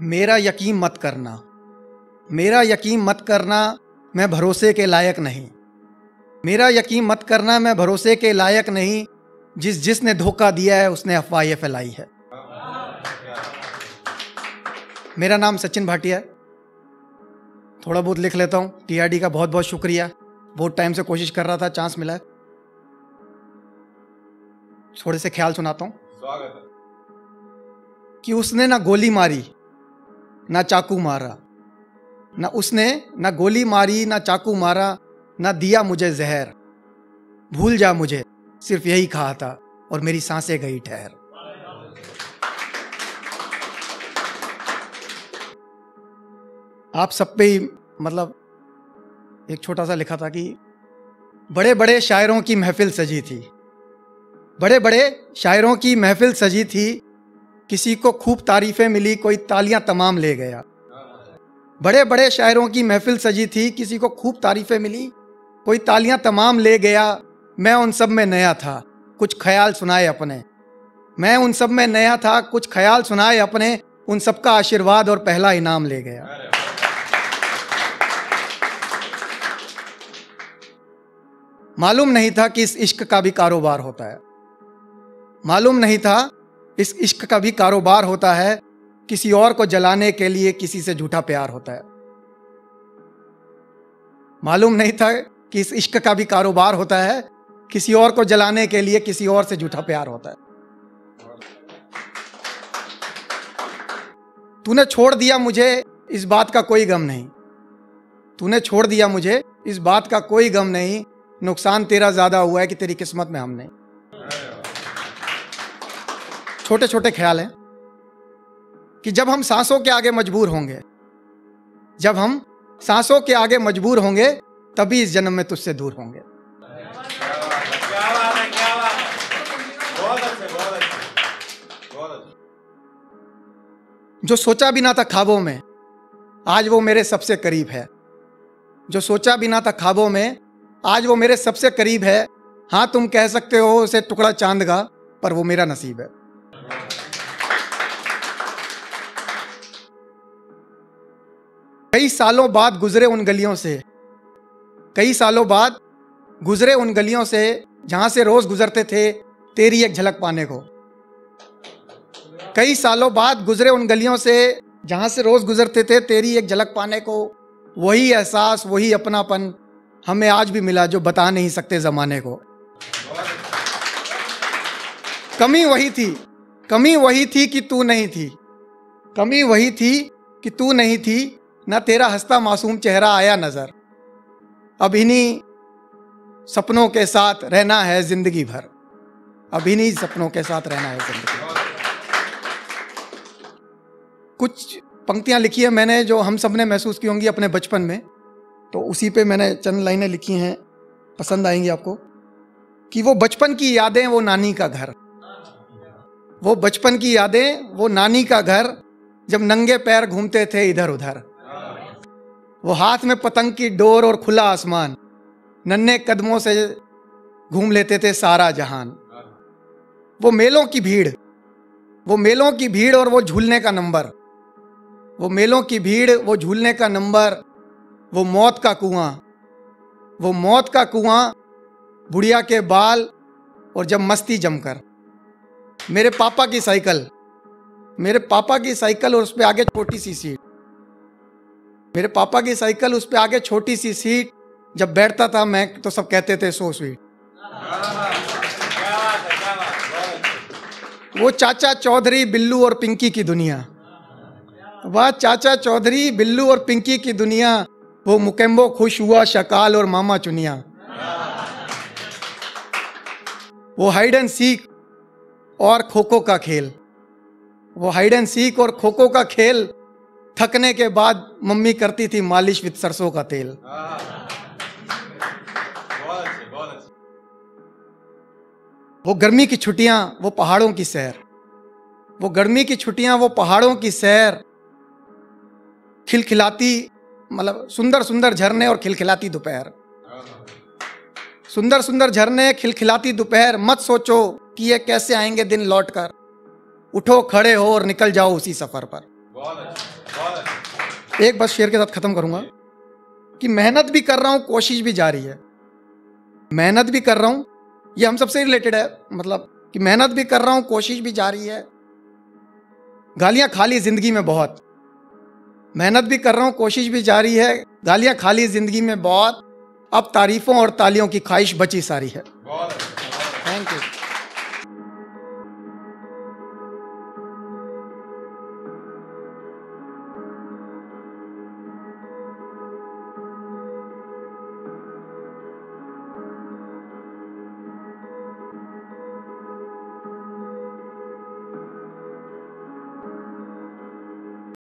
मेरा यकीन मत करना, मेरा यकीन मत करना, मैं भरोसे के लायक नहीं। मेरा यकीन मत करना, मैं भरोसे के लायक नहीं। जिसने धोखा दिया है उसने अफवाहें फैलाई है। मेरा नाम सचिन भाटिया है। थोड़ा बहुत लिख लेता हूँ। टीआरडी का बहुत बहुत शुक्रिया। बहुत टाइम से कोशिश कर रहा था, चांस मिला। थोड़े से ख्याल सुनाता हूँ। स्वागत है। कि उसने ना गोली मारी ना चाकू मारा, ना उसने ना गोली मारी ना चाकू मारा, ना दिया मुझे जहर। भूल जा मुझे, सिर्फ यही कहा था और मेरी सांसें गई ठहर। आप सब पे ही मतलब एक छोटा सा लिखा था कि बड़े बड़े शायरों की महफिल सजी थी, बड़े बड़े शायरों की महफिल सजी थी। किसी को खूब तारीफें मिली, कोई तालियां तमाम ले गया। बड़े बड़े शायरों की महफिल सजी थी, किसी को खूब तारीफें मिली, कोई तालियां तमाम ले गया। मैं उन सब में नया था, कुछ ख्याल सुनाए अपने। मैं उन सब में नया था, कुछ ख्याल सुनाए अपने। उन सब का आशीर्वाद और पहला इनाम ले गया। मालूम नहीं था कि इस इश्क का भी कारोबार होता है। मालूम नहीं था इस इश्क का भी कारोबार होता है। किसी और को जलाने के लिए किसी से झूठा प्यार होता है। मालूम नहीं था कि इस इश्क का भी कारोबार होता है। किसी और को जलाने के लिए किसी और से झूठा प्यार होता है। तूने छोड़ दिया मुझे, इस बात का कोई गम नहीं। तूने छोड़ दिया मुझे, इस बात का कोई गम नहीं। नुकसान तेरा ज्यादा हुआ है कि तेरी किस्मत में हम नहीं। छोटे छोटे ख्याल हैं कि जब हम सांसों के आगे मजबूर होंगे, जब हम सांसों के आगे मजबूर होंगे, तभी इस जन्म में तुझसे दूर होंगे। जो सोचा भी ना था ख्वाबों में, आज वो मेरे सबसे करीब है। जो सोचा भी ना था ख्वाबों में, आज वो मेरे सबसे करीब है। हाँ, तुम कह सकते हो उसे टुकड़ा चांद का, पर वो मेरा नसीब है। कई सालों बाद गुजरे उन गलियों से, कई सालों बाद गुजरे उन गलियों से, जहां से रोज गुजरते थे तेरी एक झलक पाने को। कई सालों बाद गुजरे उन गलियों से, जहां से रोज गुजरते थे तेरी एक झलक पाने को। वही एहसास, वही अपनापन हमें आज भी मिला जो बता नहीं सकते जमाने को। कमी वही थी, कमी वही थी कि तू नहीं थी। कमी वही थी कि तू नहीं थी। ना तेरा हंसता मासूम चेहरा आया नजर। अब इन्हीं सपनों के साथ रहना है जिंदगी भर। अब इन्हीं सपनों के साथ रहना है जिंदगी भर। कुछ पंक्तियां लिखी है मैंने जो हम सब ने महसूस की होंगी अपने बचपन में, तो उसी पे मैंने चंद लाइनें लिखी हैं, पसंद आएंगी आपको। कि वो बचपन की यादें, वो नानी का घर। वो बचपन की यादें, वो नानी का घर, जब नंगे पैर घूमते थे इधर उधर। वो हाथ में पतंग की डोर और खुला आसमान, नन्हे कदमों से घूम लेते थे सारा जहान। वो मेलों की भीड़, वो मेलों की भीड़ और वो झूलने का नंबर। वो मेलों की भीड़, वो झूलने का नंबर। वो मौत का कुआं, वो मौत का कुआं, बुढ़िया के बाल और जब मस्ती जमकर। मेरे पापा की साइकिल, मेरे पापा की साइकिल और उस पे आगे छोटी सी सीट। मेरे पापा की साइकिल, उस पे आगे छोटी सी सीट। जब बैठता था मैं तो सब कहते थे सो स्वीट। वो चाचा चौधरी, बिल्लू और पिंकी की दुनिया। वह चाचा चौधरी, बिल्लू और पिंकी की दुनिया। वो मुकेम्बो खुश हुआ, शकाल और मामा चुनिया। वो हाइड एंड सीक और खो खो का खेल। वो हाइड एंड सीक और खो खो का खेल। थकने के बाद मम्मी करती थी मालिश विद सरसों का तेल। वो गर्मी की छुट्टियां, वो पहाड़ों की सैर। वो गर्मी की छुट्टियां, वो पहाड़ों की सैर। खिलखिलाती, मतलब सुंदर सुंदर झरने और खिलखिलाती दोपहर। सुंदर सुंदर झरने, खिलखिलाती दोपहर। मत सोचो कि ये कैसे आएंगे दिन लौट कर। उठो, खड़े हो और निकल जाओ उसी सफर पर। एक बस शेर के साथ खत्म करूंगा कि मेहनत भी कर रहा हूं, कोशिश भी जारी है। मेहनत भी कर रहा हूं, ये हम सबसे रिलेटेड है, मतलब कि मेहनत भी कर रहा हूं, कोशिश भी जारी है। गालियां खाली जिंदगी में बहुत, मेहनत भी कर रहा हूं, कोशिश भी जारी है। गालियां खाली जिंदगी में बहुत, अब तारीफों और तालियों की ख्वाहिश बची सारी है।